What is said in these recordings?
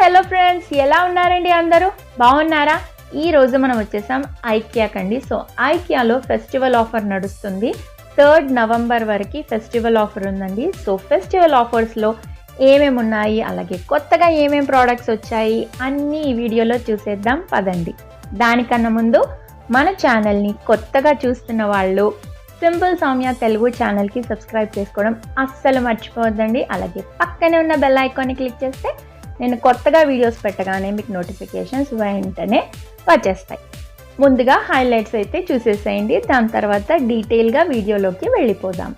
Hello friends, ఎలా ఉన్నారండి? అందరూ బాగున్నారా? ఈ రోజు మనం వచ్చేసాం ఐకియా కండి. సో ఐకియాలో ఫెస్టివల్ ఆఫర్ నడుస్తుంది. 3rd నవంబర్ వరకు ఫెస్టివల్ ఆఫర్ ఉందండి. సో ఫెస్టివల్ ఆఫర్స్లో ఏమేమి ఉన్నాయి, అలాగే కొత్తగా ఏమేమి ప్రోడక్ట్స్ వచ్చాయి అన్నీ ఈ వీడియోలో చూసేద్దాం పదండి. దానికన్నా ముందు మన ఛానల్ని కొత్తగా చూస్తున్న వాళ్ళు సింపుల్ సౌమ్య తెలుగు ఛానల్కి సబ్స్క్రైబ్ చేసుకోవడం అస్సలు మర్చిపోవద్దండి. అలాగే పక్కనే ఉన్న బెల్ ఐకాన్ని క్లిక్ చేస్తే నేను కొత్తగా వీడియోస్ పెట్టగానే మీకు నోటిఫికేషన్స్ వెంటనే వచ్చేస్తాయి. ముందుగా హైలైట్స్ అయితే చూసేసేయండి, దాని తర్వాత డీటెయిల్గా వీడియోలోకి వెళ్ళిపోదాం.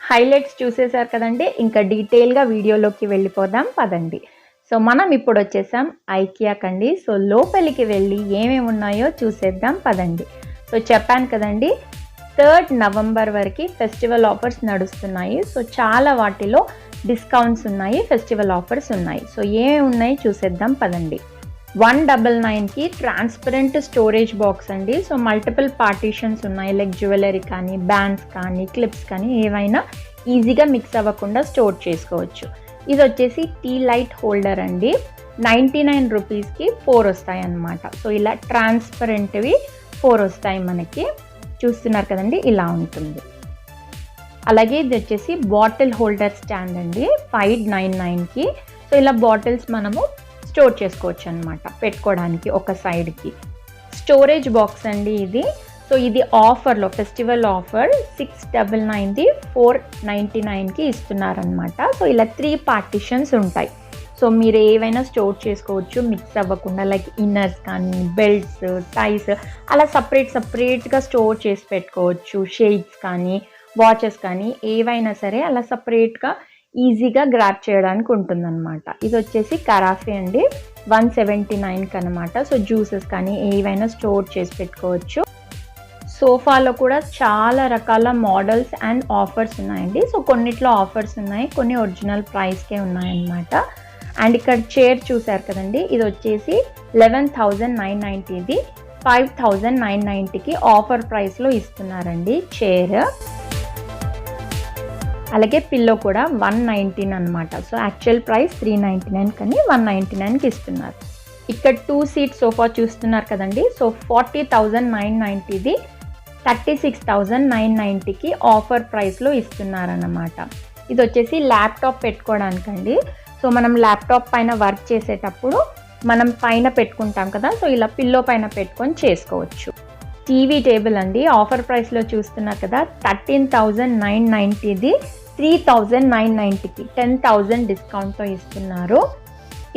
హైలైట్స్ చూసేశారు కదండి, ఇంకా డీటెయిల్గా వీడియోలోకి వెళ్ళిపోదాం పదండి. సో మనం ఇప్పుడు వచ్చేసాం ఐకియా కండి. సో లోపలికి వెళ్ళి ఏమేమి ఉన్నాయో చూసేద్దాం పదండి. సో చెప్పాను కదండి, 3rd నవంబర్ వరకు ఫెస్టివల్ ఆఫర్స్ నడుస్తున్నాయి. సో చాలా వాటిలో డిస్కౌంట్స్ ఉన్నాయి, ఫెస్టివల్ ఆఫర్స్ ఉన్నాయి. సో ఏమేమి ఉన్నాయి చూసేద్దాం పదండి. 199కి ట్రాన్స్పరెంట్ స్టోరేజ్ బాక్స్ అండి. సో మల్టిపుల్ పార్టీషన్స్ ఉన్నాయి, లైక్ జ్యువెలరీ కానీ, బ్యాండ్స్ కానీ, క్లిప్స్ కానీ ఏవైనా ఈజీగా మిక్స్ అవ్వకుండా స్టోర్ చేసుకోవచ్చు. ఇది వచ్చేసి టీ లైట్ హోల్డర్ అండి. 99 రూపీస్కి 4 వస్తాయి అన్నమాట. సో ఇలా ట్రాన్స్పరెంట్వి 4 వస్తాయి మనకి, చూస్తున్నారు కదండి, ఇలా ఉంటుంది. అలాగే ఇది వచ్చేసి బాటిల్ హోల్డర్ స్టాండ్ అండి, 599కి. సో ఇలా బాటిల్స్ మనము స్టోర్ చేసుకోవచ్చు అనమాట, పెట్టుకోవడానికి ఒక సైడ్కి. స్టోరేజ్ బాక్స్ అండి ఇది. సో ఇది ఆఫర్లో, ఫెస్టివల్ ఆఫర్ 699ది 499కి ఇస్తున్నారనమాట. సో ఇలా 3 పార్టిషన్స్ ఉంటాయి. సో మీరు ఏవైనా స్టోర్ చేసుకోవచ్చు మిక్స్ అవ్వకుండా, లైక్ ఇన్నర్స్ కానీ, బెల్ట్స్, టైస్, అలా సపరేట్గా స్టోర్ చేసి పెట్టుకోవచ్చు. షేడ్స్ కానీ, వాచెస్ కానీ ఏవైనా సరే అలా సపరేట్గా ఈజీగా గ్రాప్ చేయడానికి ఉంటుందన్నమాట. ఇది వచ్చేసి కరాఫే అండి, 179కి అనమాట. సో జ్యూసెస్ కానీ ఏవైనా స్టోర్ చేసి పెట్టుకోవచ్చు. సోఫాలో కూడా చాలా రకాల మోడల్స్ అండ్ ఆఫర్స్ ఉన్నాయండి. సో కొన్నిట్లో ఆఫర్స్ ఉన్నాయి, కొన్ని ఒరిజినల్ ప్రైస్కే ఉన్నాయన్నమాట. అండ్ ఇక్కడ చైర్ చూసారు కదండి, ఇది వచ్చేసి 11,990ది 5,990కి ఆఫర్ ప్రైస్లో ఇస్తున్నారండి చైర్. అలాగే పిల్లో కూడా 119 అనమాట. సో యాక్చువల్ ప్రైస్ 399 కానీ 199కి ఇస్తున్నారు. ఇక్కడ 2 సీట్ సోఫా చూస్తున్నారు కదండి. సో 40,990ది 36,990కి ఆఫర్ ప్రైస్లో ఇస్తున్నారన్నమాట. ఇది వచ్చేసి ల్యాప్టాప్ పెట్టుకోవడానికండి. సో మనం ల్యాప్టాప్ పైన వర్క్ చేసేటప్పుడు మనం పైన పెట్టుకుంటాం కదా, సో ఇలా పిల్లో పైన పెట్టుకొని చేసుకోవచ్చు. టీవీ టేబుల్ అండి, ఆఫర్ ప్రైస్లో చూస్తున్నారు కదా, 13,990ది 3,990కి 10,000 డిస్కౌంట్తో ఇస్తున్నారు.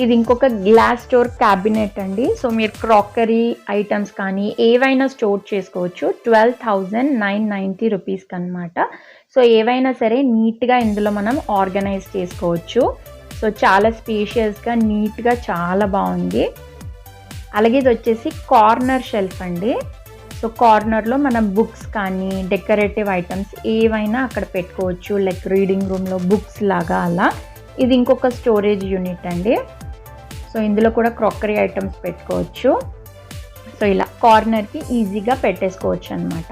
ఇది ఇంకొక గ్లాస్ స్టోర్ క్యాబినెట్ అండి. సో మీరు క్రాకరీ ఐటమ్స్ కానీ ఏవైనా స్టోర్ చేసుకోవచ్చు, 12,990 రూపీస్కి అనమాట. సో ఏవైనా సరే నీట్గా ఇందులో మనం ఆర్గనైజ్ చేసుకోవచ్చు. సో చాలా స్పేషియస్గా, నీట్గా, చాలా బాగుంది. అలాగే ఇది వచ్చేసి కార్నర్ షెల్ఫ్ అండి. సో కార్నర్లో మనం బుక్స్ కానీ డెకరేటివ్ ఐటమ్స్ ఏవైనా అక్కడ పెట్టుకోవచ్చు, లైక్ రీడింగ్ రూమ్లో బుక్స్ లాగా అలా. ఇది ఇంకొక స్టోరేజ్ యూనిట్ అండి. సో ఇందులో కూడా క్రాకరీ ఐటమ్స్ పెట్టుకోవచ్చు. సో ఇలా కార్నర్కి ఈజీగా పెట్టేసుకోవచ్చు అనమాట.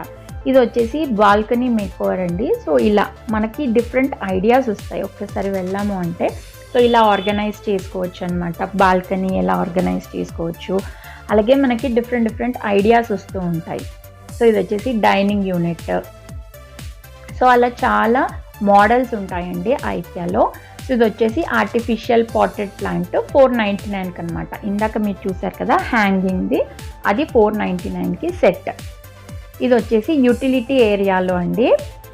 ఇది వచ్చేసి బాల్కనీ మేకోవర్ అండి. సో ఇలా మనకి డిఫరెంట్ ఐడియాస్ వస్తాయి ఒక్కసారి వెళ్ళాము అంటే. సో ఇలా ఆర్గనైజ్ చేసుకోవచ్చు అనమాట. బాల్కనీ ఎలా ఆర్గనైజ్ చేసుకోవచ్చు, అలాగే మనకి డిఫరెంట్ ఐడియాస్ వస్తూ ఉంటాయి. సో ఇది వచ్చేసి డైనింగ్ యూనిట్. సో అలా చాలా మోడల్స్ ఉంటాయండి ఐకియాలో. సో ఇది వచ్చేసి ఆర్టిఫిషియల్ పాటెడ్ ప్లాంట్ 499కి అనమాట. ఇందాక మీరు చూసారు కదా హ్యాంగింగ్ది, అది 499కి సెట్. ఇది వచ్చేసి యూటిలిటీ ఏరియాలో అండి.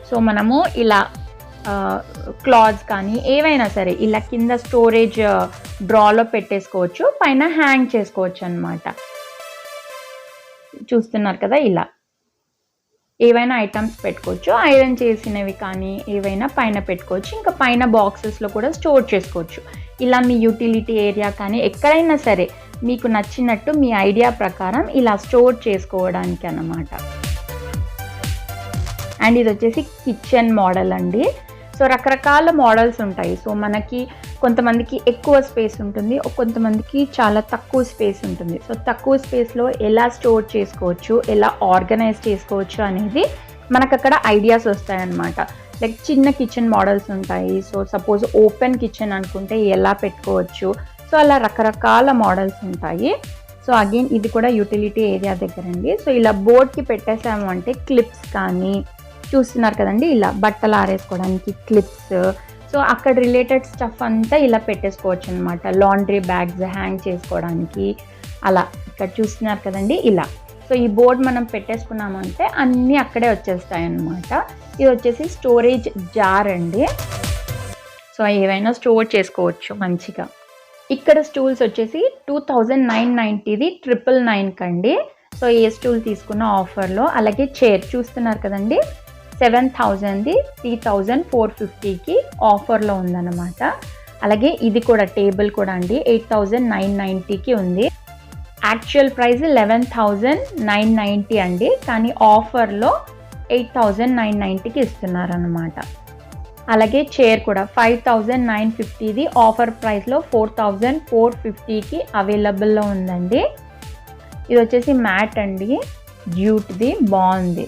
సో మనము ఇలా క్లాత్స్ కానీ ఏవైనా సరే ఇలా కింద స్టోరేజ్ డ్రాలో పెట్టేసుకోవచ్చు, పైన హ్యాంగ్ చేసుకోవచ్చు అనమాట. చూస్తున్నారు కదా, ఇలా ఏవైనా ఐటమ్స్ పెట్టుకోవచ్చు. ఐరన్ చేసినవి కానీ ఏవైనా పైన పెట్టుకోవచ్చు. ఇంకా పైన బాక్సెస్లో కూడా స్టోర్ చేసుకోవచ్చు. ఇలా మీ యూటిలిటీ ఏరియా కానీ ఎక్కడైనా సరే మీకు నచ్చినట్టు మీ ఐడియా ప్రకారం ఇలా స్టోర్ చేసుకోవడానికి అన్నమాట. అండ్ ఇది వచ్చేసి కిచెన్ మోడల్ అండి. సో రకరకాల మోడల్స్ ఉంటాయి. సో మనకి కొంతమందికి ఎక్కువ స్పేస్ ఉంటుంది, కొంతమందికి చాలా తక్కువ స్పేస్ ఉంటుంది. సో తక్కువ స్పేస్లో ఎలా స్టోర్ చేసుకోవచ్చు, ఎలా ఆర్గనైజ్ చేసుకోవచ్చు అనేది మనకు అక్కడ ఐడియాస్ వస్తాయన్నమాట. లైక్ చిన్న కిచెన్ మోడల్స్ ఉంటాయి. సో సపోజ్ ఓపెన్ కిచెన్ అనుకుంటే ఎలా పెట్టుకోవచ్చు. సో అలా రకరకాల మోడల్స్ ఉంటాయి. సో అగైన్ ఇది కూడా యూటిలిటీ ఏరియా దగ్గర అండి. సో ఇలా బోర్డ్కి పెట్టేసాము అంటే క్లిప్స్ కానీ చూస్తున్నారు కదండి, ఇలా బట్టలు ఆరేసుకోవడానికి క్లిప్స్. సో అక్కడ రిలేటెడ్ స్టఫ్ అంతా ఇలా పెట్టేసుకోవచ్చు అనమాట. లాండ్రీ బ్యాగ్స్ హ్యాంగ్ చేసుకోవడానికి అలా ఇక్కడ చూస్తున్నారు కదండి ఇలా. సో ఈ బోర్డ్ మనం పెట్టేసుకున్నామంటే అన్నీ అక్కడే వచ్చేస్తాయి అన్నమాట. ఇది వచ్చేసి స్టోరేజ్ జార్ అండి. సో ఏవైనా స్టోర్ చేసుకోవచ్చు మంచిగా. ఇక్కడ స్టూల్స్ వచ్చేసి 2990ది 999 కండి. సో ఏ స్టూల్ తీసుకున్న ఆఫర్లో. అలాగే చైర్ చూస్తున్నారు కదండి, 7000ది 3450కి ఆఫర్లో ఉందన్నమాట. అలాగే ఇది కూడా టేబుల్ కూడా అండి 8990కి ఉంది. యాక్చువల్ ప్రైస్ 11990 అండి, కానీ ఆఫర్లో 8990కి ఇస్తున్నారన్నమాట. అలాగే చైర్ కూడా 5950ది ఆఫర్ ప్రైస్లో 4450కి అవైలబుల్లో ఉందండి. ఇది వచ్చేసి మ్యాట్ అండి, జ్యూట్ది, బాగుంది.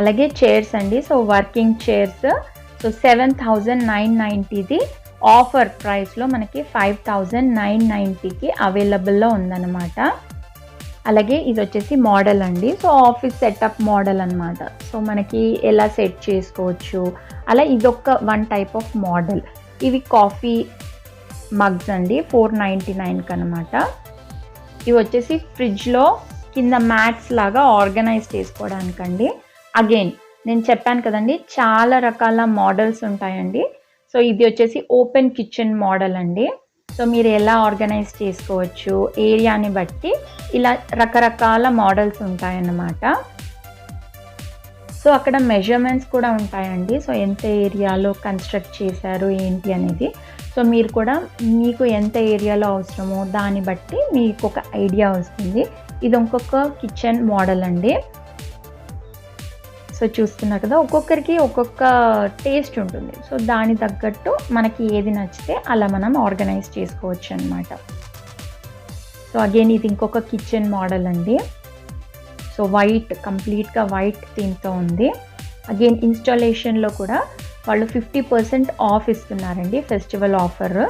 అలాగే చైర్స్ అండి. So working chairs. సో 7990ది ఆఫర్ ప్రైస్లో మనకి 5990కి అవైలబుల్లో ఉందన్నమాట. అలాగే ఇది వచ్చేసి మోడల్ అండి. సో ఆఫీస్ సెటప్ మోడల్ అనమాట. సో మనకి ఎలా సెట్ చేసుకోవచ్చు అలా ఇదొక వన్ టైప్ ఆఫ్ మోడల్. ఇవి కాఫీ మగ్స్ అండి 499కి అనమాట. ఇవి వచ్చేసి ఫ్రిడ్జ్లో కింద మ్యాట్స్ లాగా ఆర్గనైజ్ చేసుకోవడానికండి. అగైన్ నేను చెప్పాను కదండి చాలా రకాల మోడల్స్ ఉంటాయండి. సో ఇది వచ్చేసి ఓపెన్ కిచెన్ మోడల్ అండి. సో మీరు ఎలా ఆర్గనైజ్ చేసుకోవచ్చు ఏరియాని బట్టి ఇలా రకరకాల మోడల్స్ ఉంటాయన్నమాట. సో అక్కడ మెజర్మెంట్స్ కూడా ఉంటాయండి. సో ఎంత ఏరియాలో కన్స్ట్రక్ట్ చేశారు ఏంటి అనేది. సో మీరు కూడా మీకు ఎంత ఏరియాలో అవసరమో దాన్ని బట్టి మీకు ఒక ఐడియా వస్తుంది. ఇది ఇంకొక కిచెన్ మోడల్ అండి. సో చూస్తున్నారు కదా, ఒక్కొక్కరికి ఒక్కొక్క టేస్ట్ ఉంటుంది. సో దాని తగ్గట్టు మనకి ఏది నచ్చితే అలా మనం ఆర్గనైజ్ చేసుకోవచ్చు అనమాట. సో అగైన్ ఇది ఇంకొక కిచెన్ మోడల్ అండి. సో వైట్, కంప్లీట్గా వైట్ థీమ్తో ఉంది. అగైన్ ఇన్స్టాలేషన్లో కూడా వాళ్ళు 50% ఆఫ్ ఇస్తున్నారండి, ఫెస్టివల్ ఆఫర్.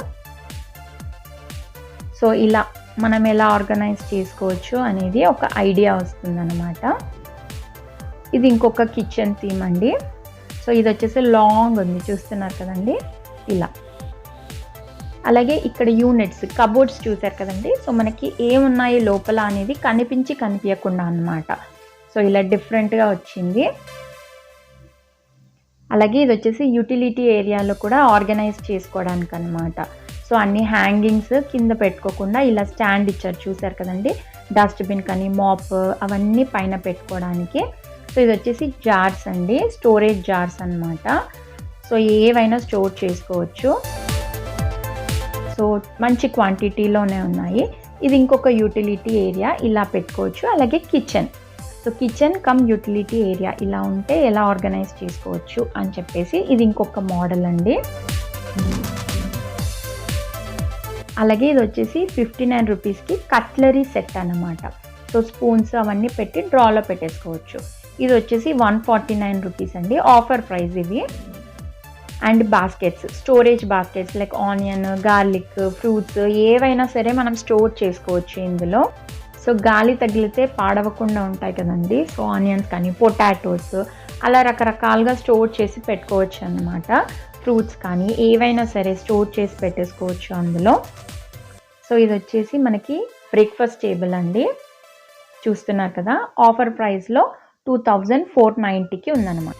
సో ఇలా మనం ఎలా ఆర్గనైజ్ చేసుకోవచ్చు అనేది ఒక ఐడియా వస్తుందన్నమాట. ఇది ఇంకొక కిచెన్ థీమ్ అండి. సో ఇది వచ్చేసి లాంగ్ ఉంది చూస్తున్నారు కదండి ఇలా. అలాగే ఇక్కడ యూనిట్స్ కబోర్డ్స్ చూసారు కదండి. సో మనకి ఏమున్నాయి లోపల అనేది కనిపించకుండా అన్నమాట. సో ఇలా డిఫరెంట్గా వచ్చింది. అలాగే ఇది వచ్చేసి యూటిలిటీ ఏరియాలో కూడా ఆర్గనైజ్ చేసుకోవడానికి అనమాట. సో అన్ని హ్యాంగింగ్స్ కింద పెట్టుకోకుండా ఇలా స్టాండ్ ఇచ్చారు చూసారు కదండి. డస్ట్బిన్ కానీ మాప్ అవన్నీ పైన పెట్టుకోవడానికి. సో ఇది వచ్చేసి జార్స్ అండి, స్టోరేజ్ జార్స్ అన్నమాట. సో ఏవైనా స్టోర్ చేసుకోవచ్చు. సో మంచి క్వాంటిటీలోనే ఉన్నాయి. ఇది ఇంకొక యూటిలిటీ ఏరియా ఇలా పెట్టుకోవచ్చు. అలాగే kitchen, so kitchen cum utility area ఇలా ఉంటే ఎలా ఆర్గనైజ్ చేసుకోవచ్చు అని చెప్పేసి ఇది ఇంకొక మోడల్ అండి. అలాగే ఇది వచ్చేసి 59 రూపీస్కి కట్లరీ సెట్ అన్నమాట. సో స్పూన్స్ అవన్నీ పెట్టి డ్రాలో పెట్టేసుకోవచ్చు. ఇది వచ్చేసి 149 రూపీస్ అండి, ఆఫర్ ప్రైస్ ఇవి. And baskets, storage baskets like onion, garlic, fruits ఏవైనా సరే మనం స్టోర్ చేసుకోవచ్చు ఇందులో. సో గాలి తగిలితే పాడవకుండా ఉంటాయి కదండి. సో ఆనియన్స్ కానీ పొటాటోస్ అలా రకరకాలుగా స్టోర్ చేసి పెట్టుకోవచ్చు అన్నమాట. ఫ్రూట్స్ కానీ ఏవైనా సరే స్టోర్ చేసి పెట్టేసుకోవచ్చు అందులో. సో ఇది వచ్చేసి మనకి బ్రేక్ఫాస్ట్ టేబుల్ అండి, చూస్తున్నారు కదా. ఆఫర్ ప్రైస్లో 2490కి ఉందన్నమాట.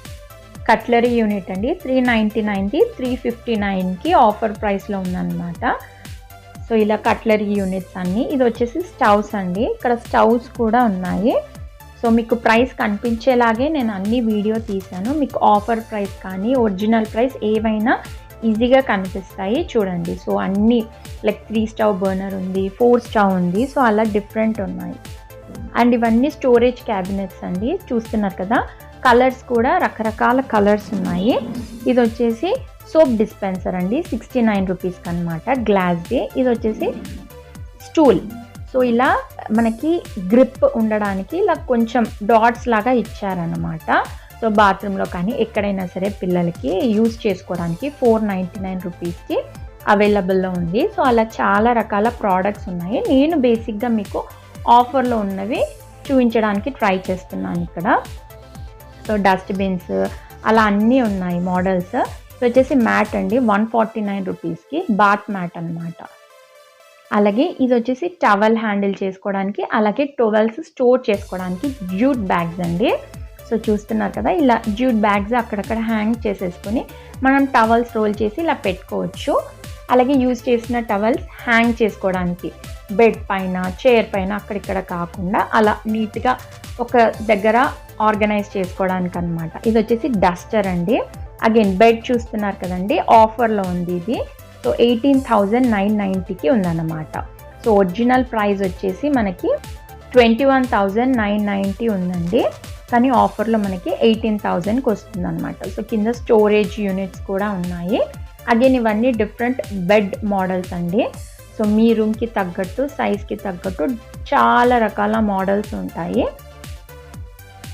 కట్లరీ యూనిట్ అండి, 399ది 359కి ఆఫర్ ప్రైస్లో ఉందన్నమాట. సో ఇలా కట్లరీ యూనిట్స్ అన్నీ. ఇది వచ్చేసి స్టవ్స్ అండి, ఇక్కడ స్టవ్స్ కూడా ఉన్నాయి. సో మీకు ప్రైస్ కనిపించేలాగే నేను అన్ని వీడియో తీశాను. మీకు ఆఫర్ ప్రైస్ కానీ ఒరిజినల్ ప్రైస్ ఏవైనా ఈజీగా కనిపిస్తాయి చూడండి. సో అన్నీ లైక్ 3 స్టవ్ బర్నర్ ఉంది, 4 స్టవ్ ఉంది, సో అలా డిఫరెంట్ ఉన్నాయి. అండ్ ఇవన్నీ స్టోరేజ్ క్యాబినెట్స్ అండి, చూస్తున్నారు కదా. కలర్స్ కూడా రకరకాల కలర్స్ ఉన్నాయి. ఇది వచ్చేసి సోప్ డిస్పెన్సర్ అండి, 69 రూపీస్కి అనమాట, గ్లాస్ది. ఇది వచ్చేసి స్టూల్. సో ఇలా మనకి గ్రిప్ ఉండడానికి ఇలా కొంచెం డాట్స్ లాగా ఇచ్చారనమాట. సో బాత్రూంలో కానీ ఎక్కడైనా సరే పిల్లలకి యూజ్ చేసుకోవడానికి 499 రూపీస్కి అవైలబుల్లో ఉంది. సో అలా చాలా రకాల ప్రోడక్ట్స్ ఉన్నాయి. నేను బేసిక్గా మీకు ఆఫర్లో ఉన్నవి చూపించడానికి ట్రై చేస్తున్నాను ఇక్కడ. సో డస్ట్బిన్స్ అలా అన్నీ ఉన్నాయి మోడల్స్. సో వచ్చేసి మ్యాట్ అండి, 149 రూపీస్కి బాత్ మ్యాట్ అనమాట. అలాగే ఇది వచ్చేసి టవల్ హ్యాండిల్ చేసుకోవడానికి, అలాగే టవల్స్ స్టోర్ చేసుకోవడానికి జ్యూట్ బ్యాగ్స్ అండి. సో చూస్తున్నారు కదా, ఇలా జ్యూట్ బ్యాగ్స్ అక్కడక్కడ హ్యాంగ్ చేసేసుకొని మనం టవల్స్ రోల్ చేసి ఇలా పెట్టుకోవచ్చు. అలాగే యూజ్ చేసిన టవల్స్ హ్యాంగ్ చేసుకోవడానికి బెడ్ పైన, చైర్ పైన అక్కడిక్కడ కాకుండా అలా నీట్గా ఒక దగ్గర ఆర్గనైజ్ చేసుకోవడానికి అనమాట. ఇది వచ్చేసి డస్టర్ అండి. అగైన్ బెడ్ చూస్తున్నారు కదండి, ఆఫర్లో ఉంది ఇది. సో 18,990కి ఉందన్నమాట. సో ఒరిజినల్ ప్రైస్ వచ్చేసి మనకి 21,990 ఉందండి, కానీ ఆఫర్లో మనకి 18,000కి వస్తుంది అనమాట. సో కింద స్టోరేజ్ యూనిట్స్ కూడా ఉన్నాయి. అగైన్ ఇవన్నీ డిఫరెంట్ బెడ్ మోడల్స్ అండి. సో మీ రూమ్కి తగ్గట్టు, సైజ్కి తగ్గట్టు చాలా రకాల మోడల్స్ ఉంటాయి.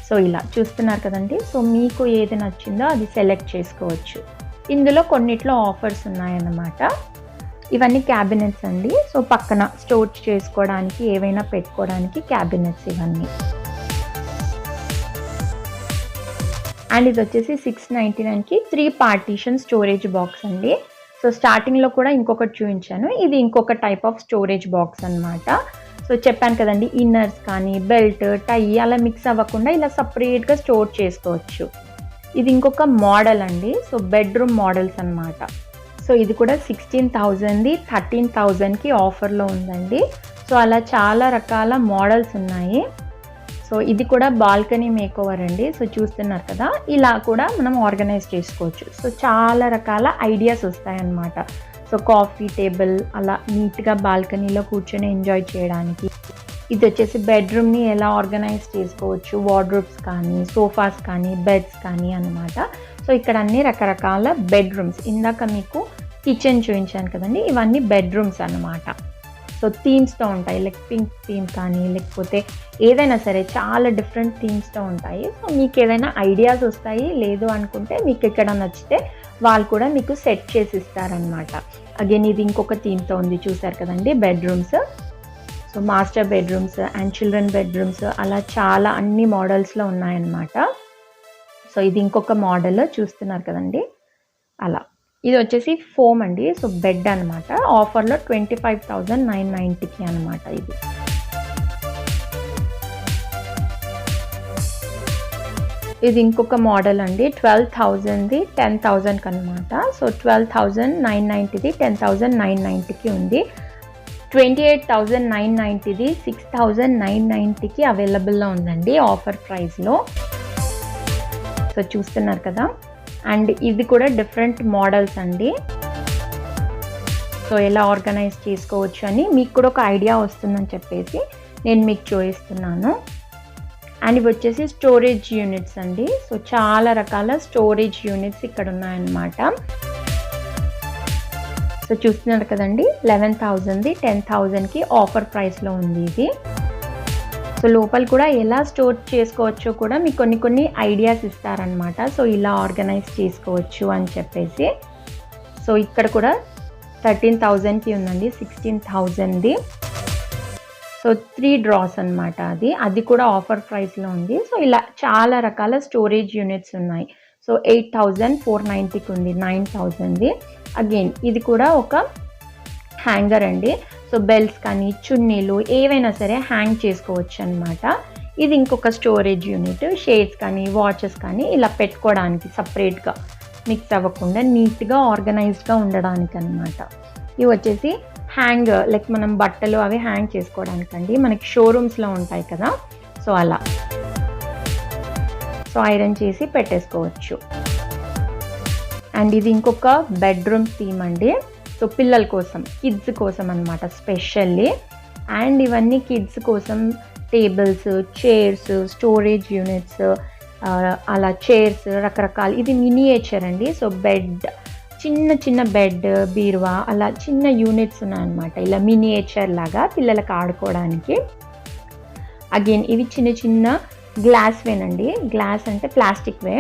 సో ఇలా చూస్తున్నారు కదండి. సో మీకు ఏది నచ్చిందో అది సెలెక్ట్ చేసుకోవచ్చు. ఇందులో కొన్నిట్లో ఆఫర్స్ ఉన్నాయన్నమాట. ఇవన్నీ క్యాబినెట్స్ అండి. సో పక్కన స్టోర్ చేసుకోవడానికి, ఏవైనా పెట్టుకోవడానికి క్యాబినెట్స్ ఇవన్నీ. అండ్ ఇది వచ్చేసి 699కి 3 పార్టీషన్ స్టోరేజ్ బాక్స్ అండి. సో స్టార్టింగ్లో కూడా ఇంకొకటి చూపించాను, ఇది ఇంకొక టైప్ ఆఫ్ స్టోరేజ్ బాక్స్ అనమాట. సో చెప్పాను కదండి, ఇన్నర్స్ కానీ బెల్ట్, టై అలా మిక్స్ అవ్వకుండా ఇలా సపరేట్గా స్టోర్ చేసుకోవచ్చు. ఇది ఇంకొక మోడల్ అండి. సో బెడ్రూమ్ మోడల్స్ అనమాట. సో ఇది కూడా 16,000ది 13,000కి ఆఫర్లో ఉందండి. సో అలా చాలా రకాల మోడల్స్ ఉన్నాయి. సో ఇది కూడా బాల్కనీ మేకోవర్ అండి. సో చూస్తున్నారు కదా, ఇలా కూడా మనం ఆర్గనైజ్ చేసుకోవచ్చు. సో చాలా రకాల ఐడియాస్ వస్తాయన్నమాట. సో కాఫీ టేబుల్ అలా నీట్గా బాల్కనీలో కూర్చొని ఎంజాయ్ చేయడానికి. ఇది వచ్చేసి బెడ్రూమ్ని ఎలా ఆర్గనైజ్ చేసుకోవచ్చు, వార్డ్రోబ్స్ కానీ, సోఫాస్ కానీ, బెడ్స్ కానీ అన్నమాట. సో ఇక్కడ అన్ని రకరకాల బెడ్రూమ్స్. ఇందాక మీకు కిచెన్ చూపించాను కదండి, ఇవన్నీ బెడ్రూమ్స్ అన్నమాట. సో థీమ్స్తో ఉంటాయి, లైక్ పింక్ థీమ్ కానీ లేకపోతే ఏదైనా సరే చాలా డిఫరెంట్ థీమ్స్తో ఉంటాయి. సో మీకు ఏదైనా ఐడియాస్ వస్తాయి, లేదు అనుకుంటే మీకు ఎక్కడ నచ్చితే వాళ్ళు కూడా మీకు సెట్ చేసి ఇస్తారనమాట. అగైన్ ఇది ఇంకొక థీమ్తో ఉంది, చూసారు కదండి bedrooms. So master bedrooms and children bedrooms అలా చాలా అన్ని మోడల్స్లో ఉన్నాయన్నమాట. సో ఇది ఇంకొక మోడల్ చూస్తున్నారు కదండి అలా. ఇది వచ్చేసి ఫోమ్ అండి. సో బెడ్ అనమాట, ఆఫర్లో 25,990కి అనమాట ఇది. ఇది ఇంకొక మోడల్ అండి, 12,000ది 10,000కి అనమాట. సో 12,990ది 10,990కి ఉంది. 28,990ది 6,990కి అవైలబుల్లో ఉందండి ఆఫర్ ప్రైస్లో. సో చూస్తున్నారు కదా. అండ్ ఇది కూడా డిఫరెంట్ మోడల్స్ అండి. సో ఎలా ఆర్గనైజ్ చేసుకోవచ్చు అని మీకు కూడా ఒక ఐడియా వస్తుందని చెప్పేసి నేను మీకు చూపిస్తున్నాను. అండ్ ఇవి వచ్చేసి స్టోరేజ్ యూనిట్స్ అండి. సో చాలా రకాల స్టోరేజ్ యూనిట్స్ ఇక్కడ ఉన్నాయన్నమాట. సో చూస్తున్నారు కదండి, 11,000ది 10,000కి ఆఫర్ ప్రైస్లో ఉంది ఇది. సో లోపల కూడా ఎలా స్టోర్ చేసుకోవచ్చో కూడా మీకు కొన్ని ఐడియాస్ ఇస్తారనమాట. సో ఇలా ఆర్గనైజ్ చేసుకోవచ్చు అని చెప్పేసి. సో ఇక్కడ కూడా 13,000కి ఉందండి, 16,000ది. సో 3 డ్రాస్ అనమాట అది కూడా ఆఫర్ ప్రైస్లో ఉంది. సో ఇలా చాలా రకాల స్టోరేజ్ యూనిట్స్ ఉన్నాయి. సో 8,490కి ఉంది, 9,000ది. అగైన్ ఇది కూడా ఒక హ్యాంగర్ అండి. సో బెల్ట్స్ కానీ చున్నీలు ఏవైనా సరే హ్యాంగ్ చేసుకోవచ్చు అనమాట. ఇది ఇంకొక స్టోరేజ్ యూనిట్. షేడ్స్ కానీ వాచెస్ కానీ ఇలా పెట్టుకోవడానికి సపరేట్గా మిక్స్ అవ్వకుండా నీట్గా ఆర్గనైజ్డ్గా ఉండడానికి అనమాట. ఇవి వచ్చేసి హ్యాంగ్, లైక్ మనం బట్టలు అవి హ్యాంగ్ చేసుకోవడానికండి. మనకి షోరూమ్స్లో ఉంటాయి కదా, సో అలా. సో ఐరన్ చేసి పెట్టేసుకోవచ్చు. అండ్ ఇది ఇంకొక బెడ్రూమ్ థీమ్ అండి. సో పిల్లల కోసం, కిడ్స్ కోసం అనమాట స్పెషల్లీ. అండ్ ఇవన్నీ కిడ్స్ కోసం టేబుల్స్, చైర్స్, స్టోరేజ్ యూనిట్స్, అలా చైర్స్ రకరకాలు. ఇది మినియేచర్ అండి. సో బెడ్, చిన్న బెడ్, బీరువా అలా చిన్న యూనిట్స్ ఉన్నాయన్నమాట. ఇలా మినియేచర్ లాగా పిల్లలకు ఆడుకోవడానికి. అగైన్ ఇవి చిన్న గ్లాస్ వేనండి. గ్లాస్ అంటే ప్లాస్టిక్ వే.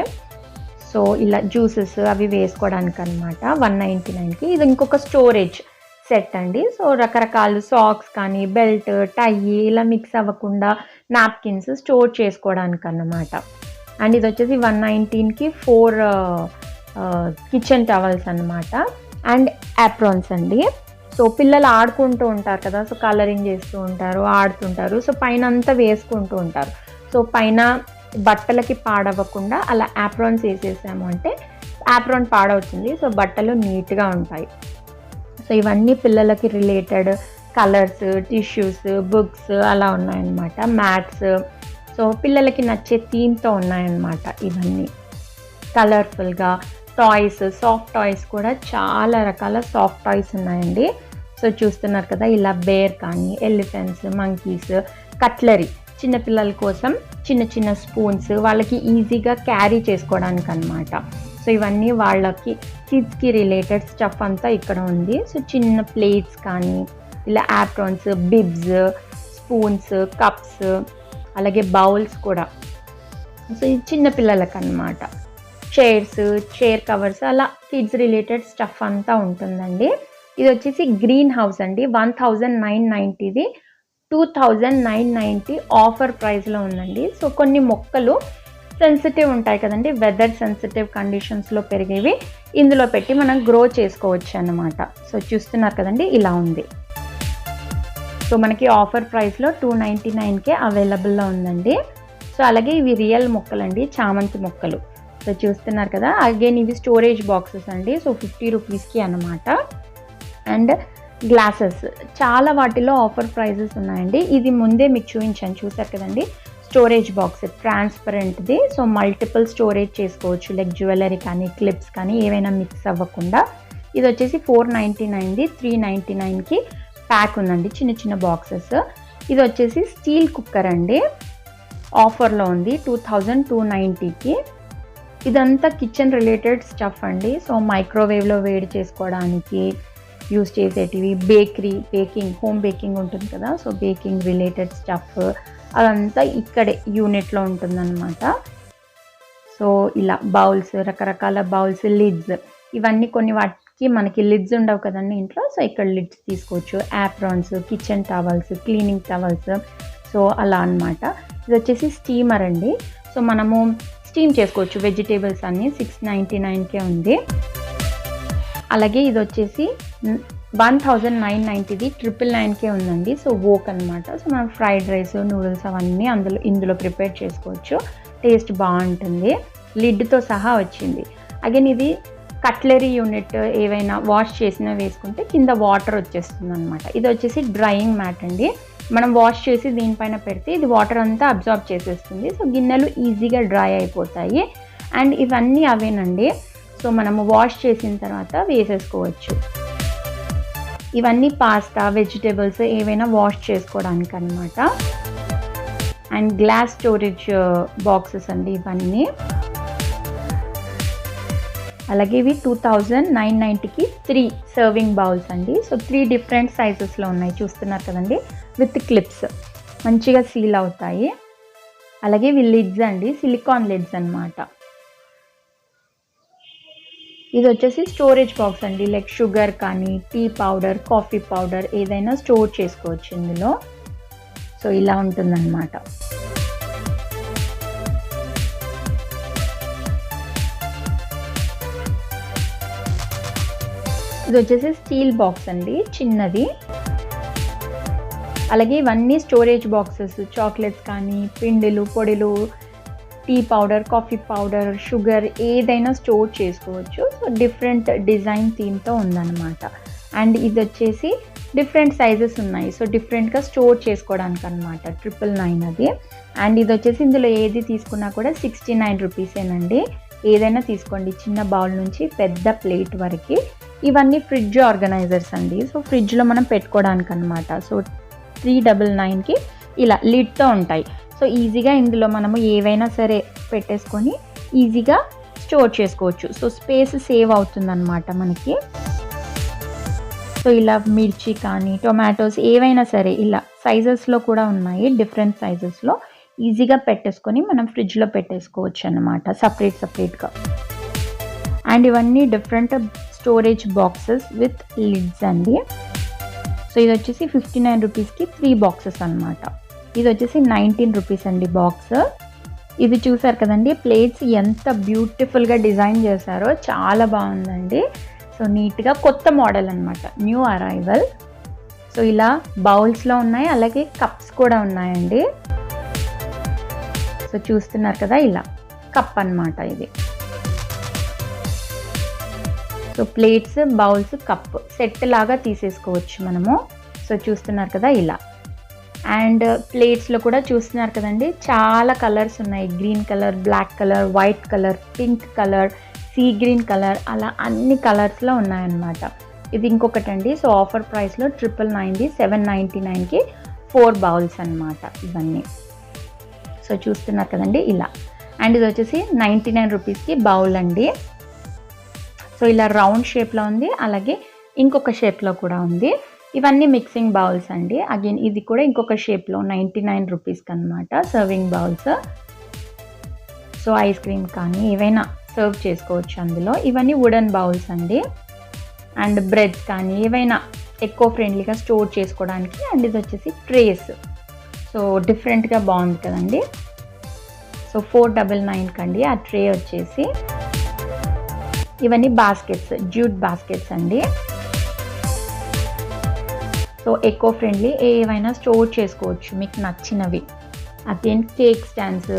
సో ఇలా జ్యూసెస్ అవి వేసుకోవడానికి అనమాట. 199కి. ఇది ఇంకొక స్టోరేజ్ సెట్ అండి. సో రకరకాల సాక్స్ కానీ బెల్ట్, టై ఇలా మిక్స్ అవ్వకుండా నాప్కిన్స్ స్టోర్ చేసుకోవడానికి అన్నమాట. అండ్ ఇది వచ్చేసి 119కి 4 కిచెన్ టవల్స్ అనమాట. అండ్ యాప్రాన్స్ అండి. సో పిల్లలు ఆడుకుంటూ ఉంటారు కదా, సో కలరింగ్ చేస్తూ ఉంటారు, ఆడుతుంటారు. సో పైన అంతా వేసుకుంటూ ఉంటారు. సో పైన బట్టలకి పాడవ్వకుండా అలా యాప్రాన్స్ వేసేసాము అంటే యాప్రాన్ పాడవుతుంది. సో బట్టలు నీట్గా ఉంటాయి. సో ఇవన్నీ పిల్లలకి రిలేటెడ్ కలర్స్, టిష్యూస్, బుక్స్ అలా ఉన్నాయన్నమాట. మ్యాట్స్. సో పిల్లలకి నచ్చే థీమ్తో ఉన్నాయన్నమాట. ఇవన్నీ కలర్ఫుల్గా. టాయ్స్, సాఫ్ట్ టాయ్స్ కూడా చాలా రకాల సాఫ్ట్ టాయ్స్ ఉన్నాయండి. సో చూస్తున్నారు కదా, ఇలా బేర్ కానీ, ఎలిఫెంట్స్, మంకీస్, కట్లరీ, చిన్నపిల్లల కోసం చిన్న స్పూన్స్, వాళ్ళకి ఈజీగా క్యారీ చేసుకోవడానికి అనమాట. సో ఇవన్నీ వాళ్ళకి కిడ్స్కి రిలేటెడ్ స్టఫ్ అంతా ఇక్కడ ఉంది. సో చిన్న ప్లేట్స్ కానీ, ఇలా యాప్రాన్స్, బిబ్స్, స్పూన్స్, కప్స్, అలాగే బౌల్స్ కూడా. సో ఇది చిన్నపిల్లలకు అనమాట. చైర్స్, చైర్ కవర్స్ అలా కిడ్స్ రిలేటెడ్ స్టఫ్ అంతా ఉంటుందండి. ఇది వచ్చేసి గ్రీన్ హౌస్ అండి. 1,990ది 2,990 ఆఫర్ ప్రైస్లో ఉందండి. సో కొన్ని మొక్కలు సెన్సిటివ్ ఉంటాయి కదండి, వెదర్ సెన్సిటివ్ కండిషన్స్లో పెరిగేవి ఇందులో పెట్టి మనం గ్రో చేసుకోవచ్చు అన్నమాట. సో చూస్తున్నారు కదండి, ఇలా ఉంది. సో మనకి ఆఫర్ ప్రైస్లో 299కే అవైలబుల్లో ఉందండి. సో అలాగే ఇవి రియల్ మొక్కలండి, చామంతి మొక్కలు. సో చూస్తున్నారు కదా, అగైన్ ఇవి స్టోరేజ్ బాక్సెస్ అండి. సో 50 రూపీస్కి అన్నమాట. అండ్ గ్లాసెస్ చాలా వాటిలో ఆఫర్ ప్రైజెస్ ఉన్నాయండి. ఇది ముందే మీకు చూపించాను, చూసారు కదండి, స్టోరేజ్ బాక్స్ ట్రాన్స్పరెంట్ది. సో మల్టిపుల్ స్టోరేజ్ చేసుకోవచ్చు, లైక్ జ్యువెలరీ కానీ క్లిప్స్ కానీ ఏవైనా మిక్స్ అవ్వకుండా. ఇది వచ్చేసి 499ది 399కి ప్యాక్ ఉందండి, చిన్న బాక్సెస్. ఇది వచ్చేసి స్టీల్ కుక్కర్ అండి, ఆఫర్లో ఉంది 2,290కి. ఇదంతా కిచెన్ రిలేటెడ్ స్టఫ్ అండి. సో మైక్రోవేవ్లో వేడి చేసుకోవడానికి యూజ్ చేసేటివి, బేకింగ్, హోమ్ బేకింగ్ ఉంటుంది కదా, సో బేకింగ్ రిలేటెడ్ స్టఫ్ అదంతా ఇక్కడే యూనిట్లో ఉంటుందన్నమాట. సో ఇలా బౌల్స్, రకరకాల బౌల్స్, లిడ్స్, ఇవన్నీ కొన్ని వాటికి మనకి లిడ్స్ ఉండవు కదండి ఇంట్లో. సో ఇక్కడ లిడ్స్ తీసుకోవచ్చు. Aprons, kitchen towels, cleaning towels, so అలా అనమాట. ఇది వచ్చేసి స్టీమర్ అండి. సో మనము స్టీమ్ చేసుకోవచ్చు వెజిటేబుల్స్ అన్నీ. 699కే ఉంది. అలాగే ఇది వచ్చేసి 1,990ది 999కే ఉందండి. సో వోక్ అనమాట. సో మనం ఫ్రైడ్ రైస్, నూడిల్స్ అవన్నీ ఇందులో ప్రిపేర్ చేసుకోవచ్చు. టేస్ట్ బాగుంటుంది. లిడ్తో సహా వచ్చింది. అగైన్ ఇది కట్లరీ యూనిట్, ఏవైనా వాష్ చేసినా వేసుకుంటే కింద వాటర్ వచ్చేస్తుంది అనమాట. ఇది వచ్చేసి డ్రైయింగ్ మ్యాట్ అండి. మనం వాష్ చేసి దీనిపైన పెడితే ఇది వాటర్ అంతా అబ్జార్బ్ చేసేస్తుంది. సో గిన్నెలు ఈజీగా డ్రై అయిపోతాయి. అండ్ ఇవన్నీ అవేనండి. సో మనము వాష్ చేసిన తర్వాత వేసేసుకోవచ్చు. ఇవన్నీ పాస్తా, వెజిటేబుల్స్ ఏవైనా వాష్ చేసుకోవడానికి అనమాట. అండ్ గ్లాస్ స్టోరేజ్ బాక్సెస్ అండి ఇవన్నీ. అలాగే ఇవి 2990కి 3 సర్వింగ్ బౌల్స్ అండి. సో 3 డిఫరెంట్ సైజెస్లో ఉన్నాయి, చూస్తున్నారు కదండి, విత్ క్లిప్స్ మంచిగా సీల్ అవుతాయి. అలాగే ఇవి లిడ్స్ అండి, సిలికాన్ లిడ్స్ అనమాట. ఇది వచ్చేసి స్టోరేజ్ బాక్స్ అండి, లైక్ షుగర్ కానీ, టీ పౌడర్, కాఫీ పౌడర్ ఏదైనా స్టోర్ చేసుకోవచ్చు ఇందులో. సో ఇలా ఉంటుందన్నమాట. ఇది వచ్చేసి స్టీల్ బాక్స్ అండి, చిన్నది. అలాగే ఇవన్నీ స్టోరేజ్ బాక్సెస్, చాక్లెట్స్ కానీ, పిండిలు, పొడిలు, tea powder, coffee powder, sugar ఏదైనా స్టోర్ చేసుకోవచ్చు. సో డిఫరెంట్ డిజైన్ థీమ్తో ఉందన్నమాట. అండ్ ఇది వచ్చేసి డిఫరెంట్ సైజెస్ ఉన్నాయి, సో డిఫరెంట్గా స్టోర్ చేసుకోవడానికి అనమాట. 999 అది. అండ్ ఇది వచ్చేసి ఇందులో ఏది తీసుకున్నా కూడా 69 రూపీసేనండి. ఏదైనా తీసుకోండి, చిన్న బౌల్ నుంచి పెద్ద ప్లేట్ వరకు. ఇవన్నీ ఫ్రిడ్జ్ ఆర్గనైజర్స్ అండి, సో ఫ్రిడ్జ్లో మనం పెట్టుకోవడానికి అనమాట. సో 399కి ఇలా లిడ్తో ఉంటాయి. సో ఈజీగా ఇందులో మనము ఏవైనా సరే పెట్టేసుకొని ఈజీగా స్టోర్ చేసుకోవచ్చు. సో స్పేస్ సేవ్ అవుతుందన్నమాట మనకి. సో ఇలా మిర్చి కానీ, టొమాటోస్ ఏవైనా సరే ఇలా సైజెస్లో కూడా ఉన్నాయి, డిఫరెంట్ సైజెస్లో ఈజీగా పెట్టేసుకొని మనం ఫ్రిడ్జ్లో పెట్టేసుకోవచ్చు అన్నమాట, సపరేట్గా. అండ్ ఇవన్నీ different storage boxes with lids అండి. సో ఇది వచ్చేసి 59 రూపీస్కి 3 బాక్సెస్ అనమాట. ఇది వచ్చేసి 19 రూపీస్ అండి బాక్స్. ఇది చూసారు కదండి, ప్లేట్స్ ఎంత బ్యూటిఫుల్గా డిజైన్ చేశారో, చాలా బాగుందండి. సో నీట్గా కొత్త మోడల్ అనమాట, న్యూ అరైవల్. సో ఇలా బౌల్స్లో ఉన్నాయి, అలాగే కప్స్ కూడా ఉన్నాయండి. సో చూస్తున్నారు కదా, ఇలా కప్ అన్నమాట ఇది. So plates, bowls, cup set లాగా తీసేసుకోవచ్చు మనము. సో చూస్తున్నారు కదా ఇలా. అండ్ ప్లేట్స్లో కూడా చూస్తున్నారు కదండి, చాలా కలర్స్ ఉన్నాయి. Green colour, black colour, white colour, pink colour, sea green colour, అలా అన్ని కలర్స్లో ఉన్నాయన్నమాట. ఇది ఇంకొకటి అండి. సో ఆఫర్ ప్రైస్లో 999ది 799కి 4 బౌల్స్ అనమాట ఇవన్నీ. సో చూస్తున్నారు కదండి ఇలా. అండ్ ఇది వచ్చేసి 99 రూపీస్కి బౌల్ అండి. సో ఇలా రౌండ్ షేప్లో ఉంది, అలాగే ఇంకొక షేప్లో కూడా ఉంది. ఇవన్నీ మిక్సింగ్ బౌల్స్ అండి. అగైన్ ఇది కూడా ఇంకొక షేప్లో 99 రూపీస్కి అనమాట, serving bowls. So ice cream కానీ ఏవైనా సర్వ్ చేసుకోవచ్చు అందులో. ఇవన్నీ వుడెన్ బౌల్స్ అండి. అండ్ బ్రెడ్స్ కానీ ఏవైనా ఎక్కువ ఫ్రెండ్లీగా స్టోర్ చేసుకోవడానికి. అండ్ ఇది వచ్చేసి ట్రేస్. సో డిఫరెంట్గా బాగుంది కదండి. సో 499 కండి ఆ ట్రే వచ్చేసి. ఇవన్నీ బాస్కెట్స్, జ్యూట్ బాస్కెట్స్ అండి. సో ఎకో ఫ్రెండ్లీ, ఏవైనా స్టోర్ చేసుకోవచ్చు మీకు నచ్చినవి. అదేం కేక్ స్టాండ్స్,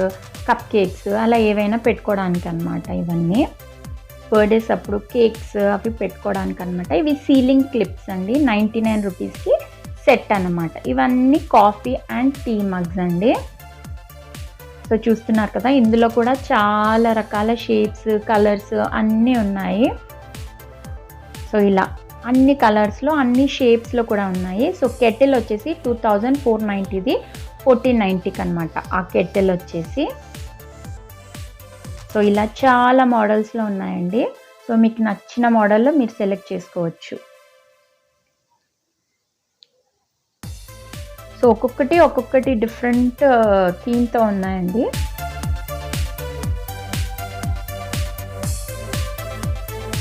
కప్ కేక్స్ అలా ఏవైనా పెట్టుకోవడానికి అనమాట. ఇవన్నీ బర్త్డేస్ అప్పుడు కేక్స్ అవి పెట్టుకోవడానికి అనమాట. ఇవి సీలింగ్ క్లిప్స్ అండి, 99 రూపీస్కి సెట్ అనమాట. ఇవన్నీ కాఫీ అండ్ టీ మగ్స్ అండి. సో చూస్తున్నారు కదా, ఇందులో కూడా చాలా రకాల షేప్స్, కలర్స్ అన్నీ ఉన్నాయి. సో ఇలా అన్ని కలర్స్లో, అన్ని షేప్స్లో కూడా ఉన్నాయి. సో కెటిల్ వచ్చేసి 2490ది 1490కి అనమాట ఆ కెటిల్ వచ్చేసి. సో ఇలా చాలా మోడల్స్లో ఉన్నాయండి. సో మీకు నచ్చిన మోడల్లో మీరు సెలెక్ట్ చేసుకోవచ్చు. సో ఒక్కొక్కటి డిఫరెంట్ థీమ్తో ఉన్నాయండి.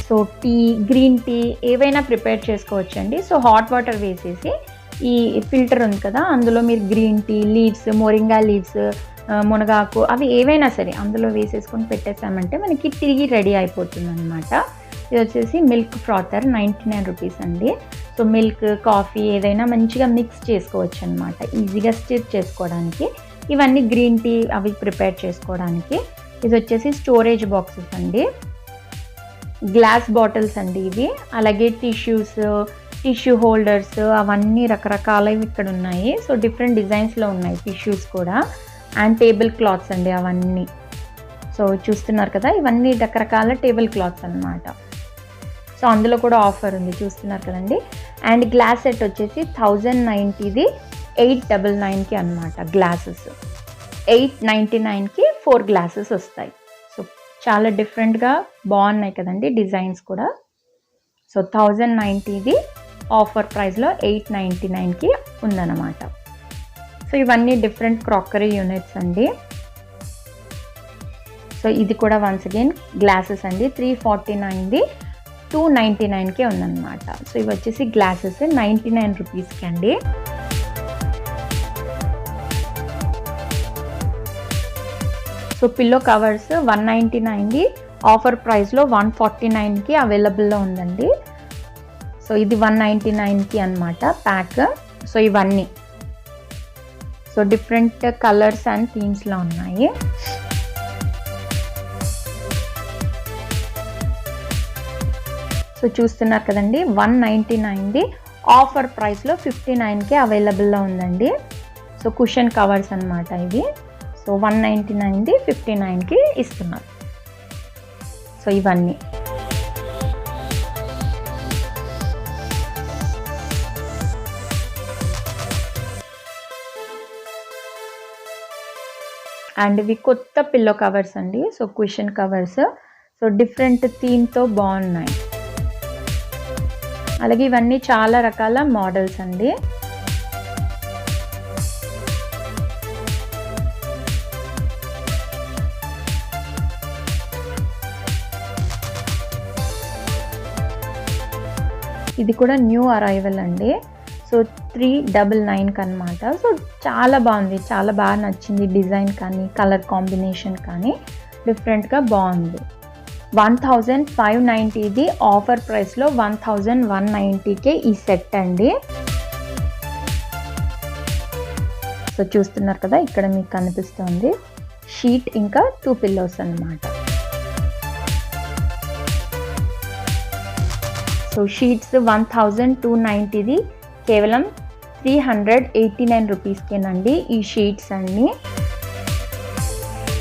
సో టీ, గ్రీన్ టీ ఏవైనా ప్రిపేర్ చేసుకోవచ్చండి. సో హాట్ వాటర్ వేసేసి ఈ ఫిల్టర్ ఉంది కదా, అందులో మీరు green tea leaves, moringa leaves, మునగాకు అవి ఏవైనా సరే అందులో వేసేసుకొని పెట్టేసామంటే మనకి తిరిగి రెడీ అయిపోతుంది అనమాట. ఇది వచ్చేసి మిల్క్ ఫ్రాతర్ 99 రూపీస్ అండి. సో మిల్క్, కాఫీ ఏదైనా మంచిగా మిక్స్ చేసుకోవచ్చు అనమాట, ఈజీగా స్టిర్ చేసుకోవడానికి. ఇవన్నీ గ్రీన్ టీ అవి ప్రిపేర్ చేసుకోవడానికి. ఇది వచ్చేసి స్టోరేజ్ బాక్సెస్ అండి, గ్లాస్ బాటిల్స్ అండి ఇవి. అలాగే టిష్యూస్, టిష్యూ హోల్డర్స్ అవన్నీ రకరకాలవి ఇక్కడ ఉన్నాయి. సో డిఫరెంట్ డిజైన్స్లో ఉన్నాయి టిష్యూస్ కూడా. అండ్ టేబుల్ క్లాత్స్ అండి అవన్నీ. సో చూస్తున్నారు కదా, ఇవన్నీ రకరకాల టేబుల్ క్లాత్స్ అన్నమాట. సో అందులో కూడా ఆఫర్ ఉంది, చూస్తున్నారు కదండి. అండ్ గ్లాస్ సెట్ వచ్చేసి 1090ది 899కి అనమాట. గ్లాసెస్ 899కి 4 గ్లాసెస్ వస్తాయి. సో చాలా డిఫరెంట్గా బాగున్నాయి కదండి డిజైన్స్ కూడా. సో 1090ది ఆఫర్ ప్రైస్లో 899కి ఉందన్నమాట. సో ఇవన్నీ డిఫరెంట్ క్రాకరీ యూనిట్స్ అండి. సో ఇది కూడా వన్స్ అగైన్ గ్లాసెస్ అండి. 349ది 299కే ఉందన్నమాట. సో ఇవి వచ్చేసి గ్లాసెస్ 99 రూపీస్కి అండి. సో పిల్లో కవర్స్ 199ది ఆఫర్ ప్రైస్లో 149కి అవైలబుల్లో ఉందండి. సో ఇది 199కి అనమాట ప్యాక్. సో ఇవన్నీ సో డిఫరెంట్ కలర్స్ అండ్ థీమ్స్లో ఉన్నాయి. సో చూస్తున్నారు కదండి, 199ది ఆఫర్ ప్రైస్లో 59కి అవైలబుల్లో ఉందండి. సో కుషన్ కవర్స్ అనమాట ఇవి. సో 199ది 59కి ఇస్తున్నారు. సో ఇవన్నీ అండ్ ఇవి కొత్త పిల్లో కవర్స్ అండి. So cushion covers, so different థీమ్తో బాగున్నాయి. అలాగే ఇవన్నీ చాలా రకాల మోడల్స్ అండి. ఇది కూడా న్యూ అరైవల్ అండి. సో 399కి అనమాట. సో చాలా బాగుంది, చాలా బాగా నచ్చింది డిజైన్ కానీ కలర్ కాంబినేషన్ కానీ డిఫరెంట్గా బాగుంది. 1590ది ఆఫర్ ప్రైస్లో 1190కే ఈ సెట్ అండి. సో చూస్తున్నారు కదా, ఇక్కడ మీకు కనిపిస్తుంది షీట్ ఇంకా 2 పిల్లోస్ అన్నమాట. సో షీట్స్ 1290ది కేవలం 389 రూపీస్కేనండి ఈ షీట్స్ అన్నీ.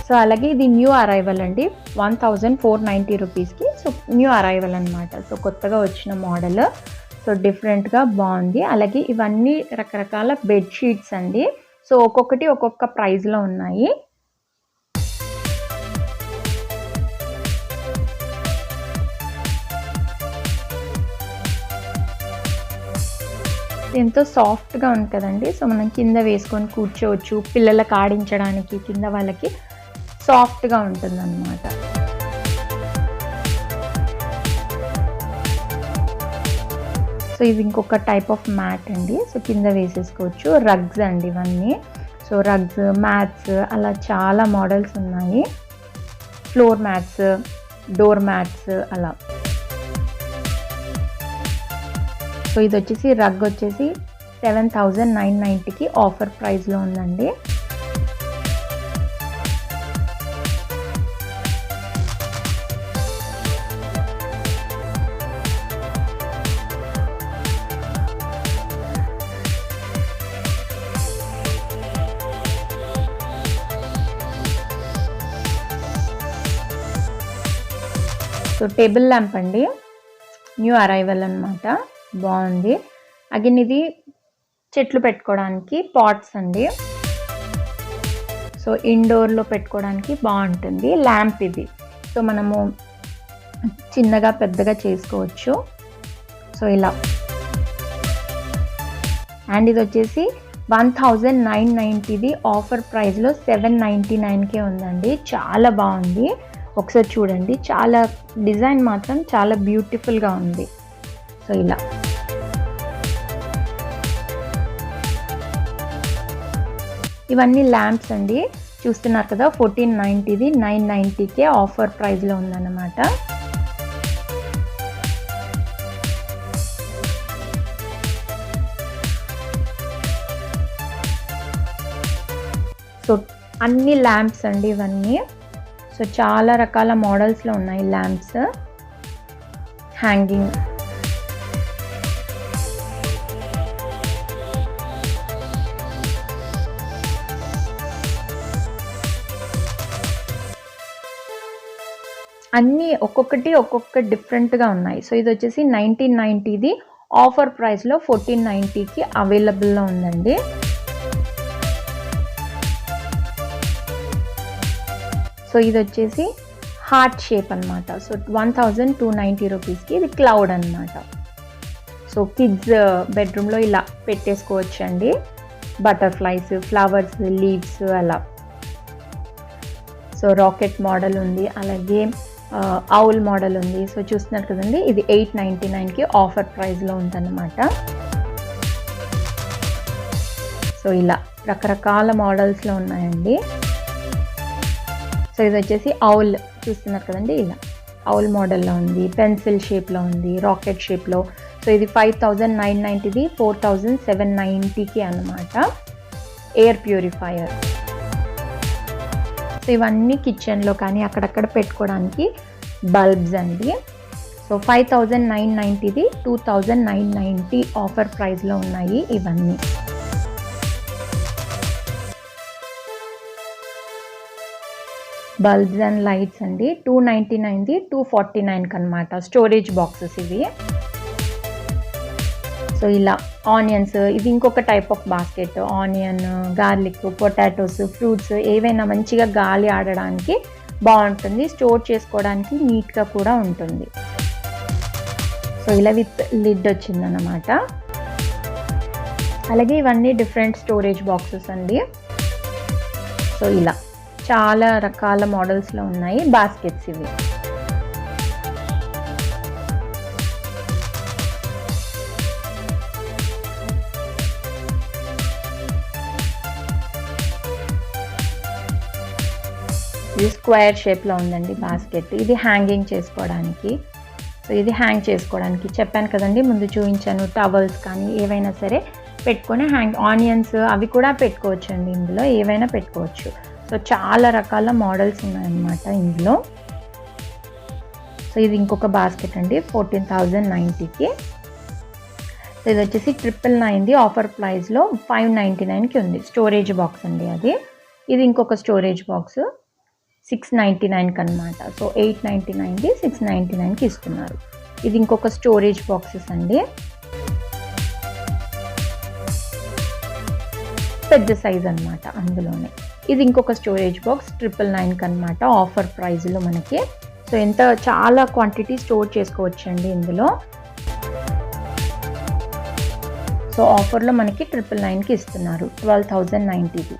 సో అలాగే ఇది న్యూ అరైవల్ అండి, 1490 రూపీస్కి. సో న్యూ అరైవల్ అనమాట. సో కొత్తగా వచ్చిన మోడల్. సో డిఫరెంట్గా బాగుంది. అలాగే ఇవన్నీ రకరకాల బెడ్షీట్స్ అండి. సో ఒక్కొక్కటి ఒక్కొక్క ప్రైస్లో ఉన్నాయి. ఎంతో సాఫ్ట్గా ఉంది కదండి. సో మనం కింద వేసుకొని కూర్చోవచ్చు, పిల్లలకు ఆడించడానికి కింద వాళ్ళకి సాఫ్ట్గా ఉంటుంది అన్నమాట. సో ఇది ఇంకొక టైప్ ఆఫ్ మ్యాట్ అండి. సో కింద వేసేసుకోవచ్చు. రగ్స్ అండి ఇవన్నీ. సో రగ్స్, మ్యాట్స్ అలా చాలా మోడల్స్ ఉన్నాయి. ఫ్లోర్ మ్యాట్స్, డోర్ మ్యాట్స్ అలా. సో ఇది వచ్చేసి రగ్ వచ్చేసి 7990కి ఆఫర్ ప్రైస్లో ఉందండి. సో టేబుల్ ల్యాంప్ అండి, న్యూ అరైవల్ అనమాట. బాగుంది. అగైన్ ఇది చెట్లు పెట్టుకోవడానికి పాట్స్ అండి. సో ఇండోర్లో పెట్టుకోవడానికి బాగుంటుంది. ల్యాంప్ ఇది. సో మనము చిన్నగా పెద్దగా చేసుకోవచ్చు. సో ఇలా. అండ్ ఇది వచ్చేసి 1990ది ఆఫర్ ప్రైస్లో 799కే ఉందండి. చాలా బాగుంది. ఒకసారి చూడండి, చాలా డిజైన్ మాత్రం చాలా బ్యూటిఫుల్గా ఉంది. సో ఇలా. ఇవన్నీ ల్యాంప్స్ అండి. చూస్తున్నారు కదా, 1490ది 990కే ఆఫర్ ప్రైస్లో ఉందన్నమాట. సో అన్ని ల్యాంప్స్ అండి ఇవన్నీ. సో చాలా రకాల మోడల్స్లో ఉన్నాయి ల్యాంప్స్. హ్యాంగింగ్. అన్నీ ఒక్కొక్కటి ఒక్కొక్క డిఫరెంట్గా ఉన్నాయి. సో ఇది వచ్చేసి 1990ది ఆఫర్ ప్రైస్లో 1490కి అవైలబుల్లో ఉందండి. సో ఇది వచ్చేసి హార్ట్ షేప్ అనమాట. సో 1290 రూపీస్కి ఇది క్లౌడ్ అనమాట. సో కిడ్స్ బెడ్రూమ్లో ఇలా పెట్టేసుకోవచ్చు అండి. బటర్ఫ్లైస్, ఫ్లవర్స్, లీవ్స్ అలా. సో రాకెట్ మోడల్ ఉంది, అలాగే ఔల్ మోడల్ ఉంది. సో చూస్తున్నారు కదండి, ఇది 899కి ఆఫర్ ప్రైస్లో ఉందన్నమాట. సో ఇలా రకరకాల మోడల్స్లో ఉన్నాయండి. సో ఇది వచ్చేసి ఔల్ చూస్తున్నారు కదండి, ఇలా ఔల్ మోడల్లో ఉంది, పెన్సిల్ షేప్లో ఉంది, రాకెట్ షేప్లో. సో ఇది 5990ది 4790కి అన్నమాట. Air purifier. సో ఇవన్నీ కిచెన్లో కానీ అక్కడక్కడ పెట్టుకోవడానికి బల్బ్స్ అండి. సో 5990ది 2990 ఆఫర్ ప్రైస్లో ఉన్నాయి ఇవన్నీ. బల్బ్స్ అండ్ లైట్స్ అండి. 299ది 249కి అనమాట. స్టోరేజ్ బాక్సెస్ ఇవి. సో ఇలా ఆనియన్స్, ఇది ఇంకొక type of basket. Onion, garlic, potatoes, fruits ఏవైనా మంచిగా గాలి ఆడడానికి బాగుంటుంది. స్టోర్ చేసుకోవడానికి నీట్గా కూడా ఉంటుంది. సో ఇలా విత్ లిడ్ వచ్చిందన్నమాట. అలాగే ఇవన్నీ డిఫరెంట్ స్టోరేజ్ బాక్సెస్ అండి. సో ఇలా చాలా రకాల మోడల్స్లో ఉన్నాయి బాస్కెట్స్ ఇవి. ఇది స్క్వేర్ షేప్లో ఉందండి బాస్కెట్. ఇది హ్యాంగింగ్ చేసుకోవడానికి. సో ఇది హ్యాంగ్ చేసుకోవడానికి చెప్పాను కదండి, ముందు చూపించాను. టవల్స్ కానీ ఏవైనా సరే పెట్టుకొని ఆనియన్స్ అవి కూడా పెట్టుకోవచ్చు అండి. ఇందులో ఏవైనా పెట్టుకోవచ్చు. సో చాలా రకాల మోడల్స్ ఉన్నాయన్నమాట ఇందులో. సో ఇది ఇంకొక బాస్కెట్ అండి 14,090కి. సో ఇది వచ్చేసి 999ది ఆఫర్ ప్రైస్లో 599కి ఉంది. స్టోరేజ్ బాక్స్ అండి అది. ఇది ఇంకొక స్టోరేజ్ బాక్స్ 699కి అనమాట. సో 899ది 699కి ఇస్తున్నారు. ఇది ఇంకొక స్టోరేజ్ బాక్సెస్ అండి. పెద్ద సైజ్ అనమాట అందులోనే. ఇది ఇంకొక స్టోరేజ్ బాక్స్ 999కి అనమాట ఆఫర్ ప్రైస్లో మనకి. సో చాలా క్వాంటిటీ స్టోర్ చేసుకోవచ్చండి ఇందులో. సో ఆఫర్లో మనకి 999కి ఇస్తున్నారు 12,090ది.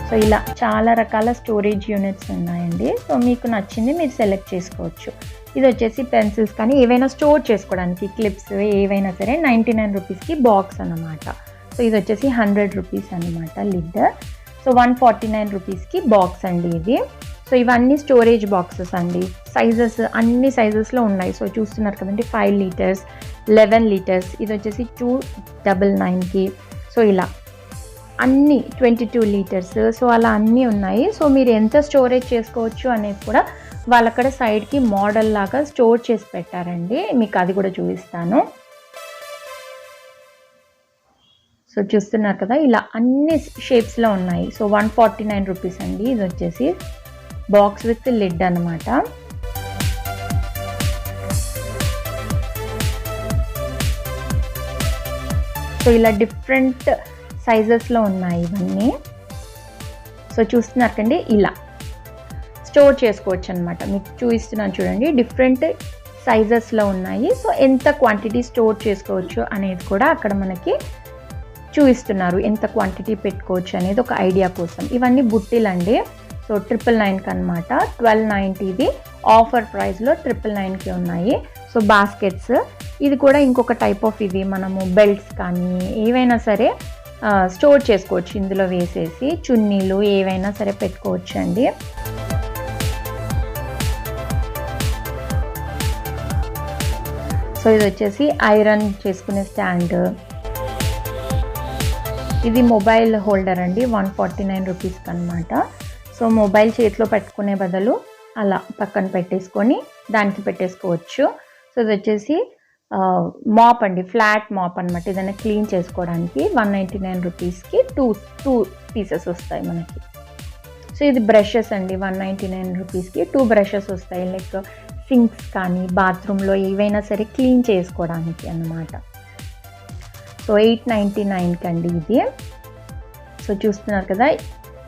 సో ఇలా చాలా రకాల స్టోరేజ్ యూనిట్స్ ఉన్నాయండి. సో మీకు నచ్చింది మీరు సెలెక్ట్ చేసుకోవచ్చు. ఇది వచ్చేసి పెన్సిల్స్ కానీ ఏవైనా స్టోర్ చేసుకోవడానికి క్లిప్స్ ఏవైనా సరే 99 రూపీస్కి బాక్స్ అన్నమాట. సో ఇది వచ్చేసి 100 రూపీస్ అనమాట లిడ్. సో 149 రూపీస్కి బాక్స్ అండి ఇది. సో ఇవన్నీ స్టోరేజ్ బాక్సెస్ అండి. సైజెస్ అన్ని సైజెస్లో ఉన్నాయి. సో చూస్తున్నారు కదండి, 5 లీటర్స్, 11 లీటర్స్. ఇది వచ్చేసి 299కి. సో ఇలా అన్నీ 22 లీటర్స్. సో అలా అన్నీ ఉన్నాయి. సో మీరు ఎంత స్టోరేజ్ చేసుకోవచ్చు అనేది కూడా వాళ్ళు అక్కడ సైడ్కి మోడల్ లాగా స్టోర్ చేసి పెట్టారండి. మీకు అది కూడా చూపిస్తాను. సో చూస్తున్నారు కదా, ఇలా అన్ని షేప్స్లో ఉన్నాయి. సో 149 రూపీస్ అండి. ఇది వచ్చేసి బాక్స్ విత్ లిడ్ అనమాట. సో ఇలా డిఫరెంట్ సైజెస్లో ఉన్నాయి ఇవన్నీ. సో చూస్తున్నారు కండి, ఇలా స్టోర్ చేసుకోవచ్చు అనమాట. మీకు చూపిస్తున్నాను చూడండి, డిఫరెంట్ సైజెస్లో ఉన్నాయి. సో ఎంత క్వాంటిటీ స్టోర్ చేసుకోవచ్చు అనేది కూడా అక్కడ మనకి చూపిస్తున్నారు. ఎంత క్వాంటిటీ పెట్టుకోవచ్చు అనేది ఒక ఐడియా కోసం. ఇవన్నీ బుట్టీలండి. సో 999కి అనమాట. 1290ది ఆఫర్ ప్రైస్లో 999కి ఉన్నాయి. సో బాస్కెట్స్, ఇది కూడా ఇంకొక టైప్ ఆఫ్ ఇది. మనము బెల్ట్స్ కానీ ఏవైనా సరే స్టోర్ చేసుకోవచ్చు ఇందులో వేసేసి. చున్నీలు ఏవైనా సరే పెట్టుకోవచ్చు అండి. సో ఇది వచ్చేసి ఐరన్ చేసుకునే స్టాండ్. ఇది మొబైల్ హోల్డర్ అండి 149 రూపీస్కి అనమాట. సో మొబైల్ చేతిలో పెట్టుకునే బదులు అలా పక్కన పెట్టేసుకొని దానికి పెట్టేసుకోవచ్చు. సో ఇది వచ్చేసి మాప్ అండి, ఫ్లాట్ మాప్ అనమాట. ఏదైనా క్లీన్ చేసుకోవడానికి 199 రూపీస్కి టూ పీసెస్ వస్తాయి మనకి. సో ఇది బ్రషెస్ అండి, 199 రూపీస్కి 2 బ్రషెస్ వస్తాయి. లైక్ సింక్స్ కానీ బాత్రూంలో ఏవైనా సరే క్లీన్ చేసుకోవడానికి అన్నమాట. సో 899 అండి ఇది. సో చూస్తున్నారు కదా.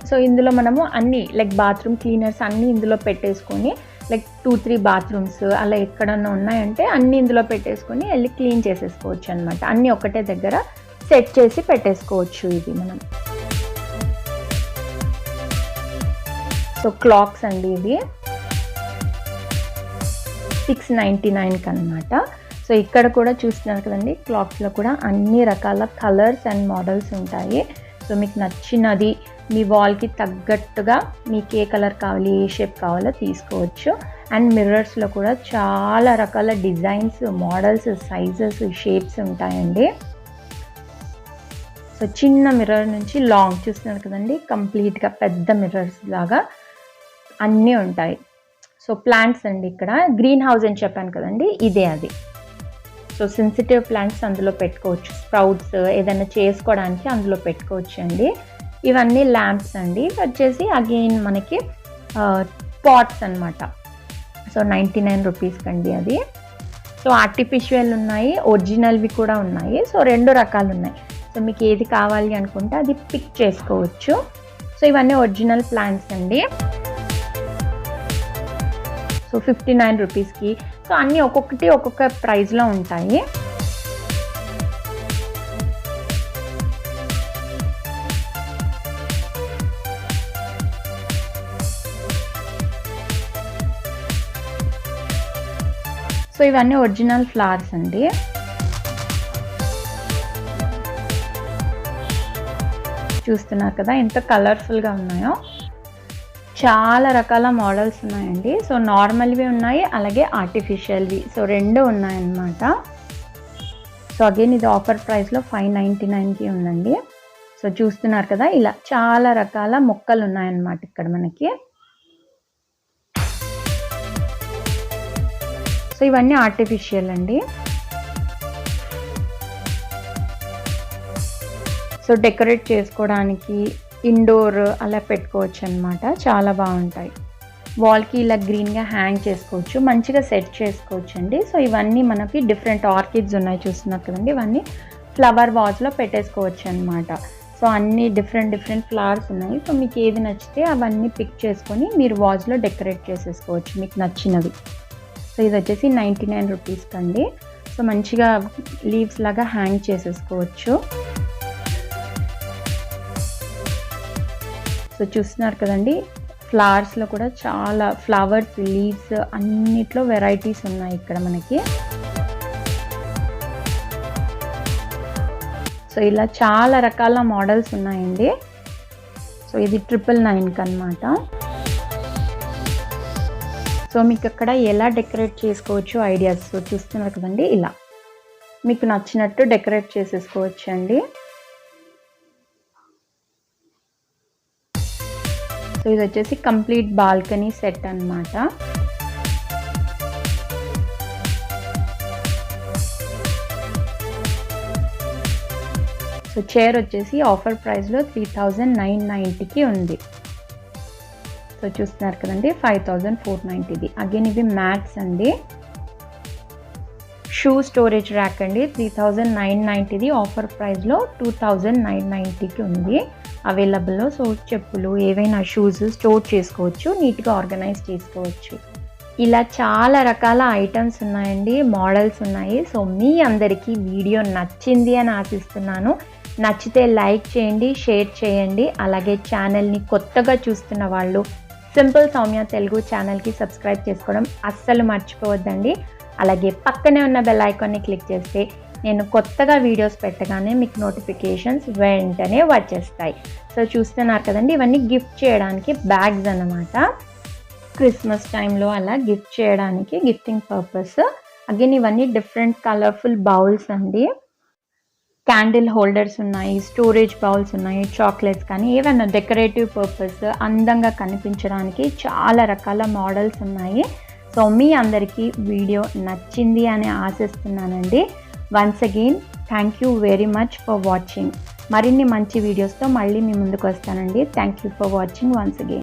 సో ఇందులో మనము అన్నీ లైక్ బాత్రూమ్ క్లీనర్స్ అన్నీ ఇందులో పెట్టేసుకొని, లైక్ 2-3 బాత్రూమ్స్ అలా ఎక్కడన్నా ఉన్నాయంటే అన్నీ ఇందులో పెట్టేసుకొని వెళ్ళి క్లీన్ చేసేసుకోవచ్చు అనమాట. అన్నీ ఒకటే దగ్గర సెట్ చేసి పెట్టేసుకోవచ్చు ఇది మనం. సో క్లాక్స్ అండి, ఇది 699 అనమాట. సో ఇక్కడ కూడా చూస్తున్నారు కదండి, క్లాక్స్లో కూడా అన్ని రకాల కలర్స్ అండ్ మోడల్స్ ఉంటాయి. సో మీకు నచ్చినది మీ వాల్కి తగ్గట్టుగా మీకు ఏ కలర్ కావాలి, ఏ షేప్ కావాలో తీసుకోవచ్చు. అండ్ మిర్రర్స్లో కూడా చాలా రకాల డిజైన్స్, మోడల్స్, సైజెస్, షేప్స్ ఉంటాయండి. సో చిన్న మిర్రర్ నుంచి లాంగ్ చూస్తున్నారు కదండి, కంప్లీట్గా పెద్ద మిర్రర్స్ లాగా అన్నీ ఉంటాయి. సో ప్లాంట్స్ అండి, ఇక్కడ గ్రీన్ హౌస్ అని చెప్పాను కదండి, ఇదే అది. సో సెన్సిటివ్ ప్లాంట్స్ అందులో పెట్టుకోవచ్చు, స్ప్రౌట్స్ ఏదైనా చేసుకోవడానికి అందులో పెట్టుకోవచ్చు అండి. ఇవన్నీ ల్యాంప్స్ అండి. వచ్చేసి అగైన్ మనకి పాట్స్ అనమాట. సో 99 రూపీస్కి అండి అది. సో ఆర్టిఫిషియల్ ఉన్నాయి, ఒరిజినల్వి కూడా ఉన్నాయి. సో 2 రకాలు ఉన్నాయి. సో మీకు ఏది కావాలి అనుకుంటే అది పిక్ చేసుకోవచ్చు. సో ఇవన్నీ ఒరిజినల్ ప్లాంట్స్ అండి. సో 59 రూపీస్కి. సో అన్నీ ఒక్కొక్కటి ఒక్కొక్క ప్రైస్లో ఉంటాయి. సో ఇవన్నీ ఒరిజినల్ ఫ్లవర్స్ అండి. చూస్తున్నారు కదా ఎంత కలర్ఫుల్గా ఉన్నాయో. చాలా రకాల మోడల్స్ ఉన్నాయండి. సో నార్మల్వి ఉన్నాయి, అలాగే ఆర్టిఫిషియల్వి. సో 2 ఉన్నాయన్నమాట. సో అగైన్ ఇది ఆఫర్ ప్రైస్లో 599కి ఉందండి. సో చూస్తున్నారు కదా, ఇలా చాలా రకాల మొక్కలు ఉన్నాయన్నమాట ఇక్కడ మనకి. సో ఇవన్నీ ఆర్టిఫిషియల్ అండి. సో డెకరేట్ చేసుకోవడానికి ఇండోర్ అలా పెట్టుకోవచ్చు అనమాట. చాలా బాగుంటాయి. వాల్కి ఇలా గ్రీన్గా హ్యాంగ్ చేసుకోవచ్చు, మంచిగా సెట్ చేసుకోవచ్చు అండి. సో ఇవన్నీ మనకి డిఫరెంట్ ఆర్కిడ్స్ ఉన్నాయి, చూస్తున్నారు కదండి. ఇవన్నీ ఫ్లవర్ వాజ్లో పెట్టేసుకోవచ్చు అనమాట. సో అన్నీ డిఫరెంట్ ఫ్లవర్స్ ఉన్నాయి. సో మీకు ఏది నచ్చితే అవన్నీ పిక్ చేసుకొని మీరు వాజ్లో డెకరేట్ చేసేసుకోవచ్చు మీకు నచ్చినవి. సో ఇది వచ్చేసి 99 రూపీస్కి అండి. సో మంచిగా లీవ్స్ లాగా హ్యాంగ్ చేసేసుకోవచ్చు. సో చూస్తున్నారు కదండి, ఫ్లవర్స్లో కూడా చాలా ఫ్లవర్స్, లీవ్స్ అన్నిట్లో వెరైటీస్ ఉన్నాయి ఇక్కడ మనకి. సో ఇలా చాలా రకాల మోడల్స్ ఉన్నాయండి. సో ఇది 999కి అనమాట. సో మీకు అక్కడ ఎలా డెకరేట్ చేసుకోవచ్చు ఐడియాస్. సో చూస్తున్నారు కదండి, ఇలా మీకు నచ్చినట్టు డెకరేట్ చేసేసుకోవచ్చు అండి. సో ఇది వచ్చేసి కంప్లీట్ బాల్కనీ సెట్ అన్నమాట. సో చైర్ వచ్చేసి ఆఫర్ ప్రైస్లో 3990కి ఉంది. సో చూస్తున్నారు కదండి, 5490ది. అగైన్ ఇవి మ్యాట్స్ అండి. షూ స్టోరేజ్ ర్యాక్ అండి, 3990ది. ఆఫర్ ప్రైస్లో 2990కి ఉంది అవైలబుల్లో. సో చెప్పులు, ఏవైనా షూస్ స్టోర్ చేసుకోవచ్చు, నీట్గా ఆర్గనైజ్ చేసుకోవచ్చు. ఇలా చాలా రకాల ఐటమ్స్ ఉన్నాయండి, మోడల్స్ ఉన్నాయి. సో మీ అందరికీ వీడియో నచ్చింది అని ఆశిస్తున్నాను. నచ్చితే లైక్ చేయండి, షేర్ చేయండి. అలాగే ఛానల్ని కొత్తగా చూస్తున్న వాళ్ళు సింపుల్ సౌమ్య తెలుగు ఛానల్కి సబ్స్క్రైబ్ చేసుకోవడం అస్సలు మర్చిపోవద్దండి. అలాగే పక్కనే ఉన్న బెల్ ఐకాన్ని క్లిక్ చేస్తే నేను కొత్తగా వీడియోస్ పెట్టగానే మీకు నోటిఫికేషన్స్ వెంటనే వచ్చేస్తాయి. సో చూస్తున్నారు కదండి, ఇవన్నీ గిఫ్ట్ చేయడానికి బ్యాగ్స్ అన్నమాట. క్రిస్మస్ టైంలో అలా గిఫ్ట్ చేయడానికి, గిఫ్టింగ్ పర్పస్. అగైన్ ఇవన్నీ డిఫరెంట్ కలర్ఫుల్ బౌల్స్ అండి. క్యాండిల్ హోల్డర్స్ ఉన్నాయి, స్టోరేజ్ బౌల్స్ ఉన్నాయి, చాక్లెట్స్ కానీ ఏవైనా డెకరేటివ్ పర్పస్ అందంగా కనిపించడానికి చాలా రకాల మోడల్స్ ఉన్నాయి. సో మీ అందరికీ వీడియో నచ్చింది అని ఆశిస్తున్నానండి. Once again thank you very much for watching. మరిన్ని మంచి వీడియోస్తో మళ్ళీ మీ ముందుకు వస్తానండి. Thank you for watching once again.